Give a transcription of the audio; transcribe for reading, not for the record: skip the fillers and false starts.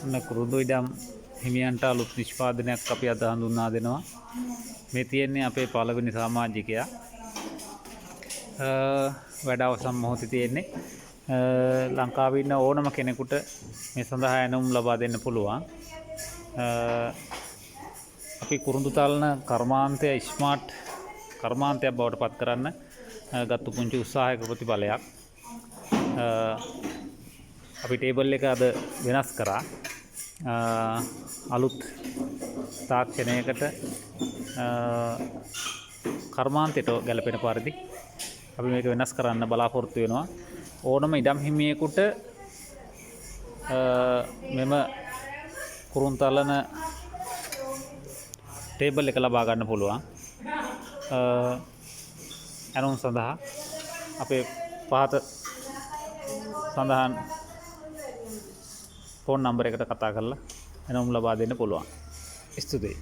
ඔන්න කුරුඳු ඉඩම් හිමියන්ට අලුත් නිෂ්පාදනයක් අපි අද හඳුන්වා දෙනවා. මේ තියෙන්නේ අපේ පළවෙනි සමාජිකයා. වැඩ අවසන් මොහොතේ තියෙන්නේ. ලංකාවේ ඉන්න ඕනම කෙනෙකුට මේ සඳහා ඇණවුම් ලබා දෙන්න පුළුවන්. අපි කුරුඳු තලන කර්මාන්තය ස්මාර්ට් කර්මාන්තයක් බවට පත් කරන්න ගත්තු පුංචි උත්සාහයක ප්‍රතිඵලයක්. අපි ටේබල් එක අද වෙනස් කරා. අලුත් තාක්ෂණයකට කර්මාන්තයට ගැලපෙන පරිදි අපි මේක වෙනස් කරන්න බලාපොරොත්තු වෙනවා. ඕනම ඉඩම් හිමියෙකුට මෙම කුරුන්තලන ටේබල් එක ලබා ගන්න පුළුවන්. ඇණවුම් සඳහා අපේ පහත සඳහන් ෆෝන් නම්බර් එකට කතා කරලා ඇණවුම් ලබා දෙන්න පුළුවන්. ස්තුතියි.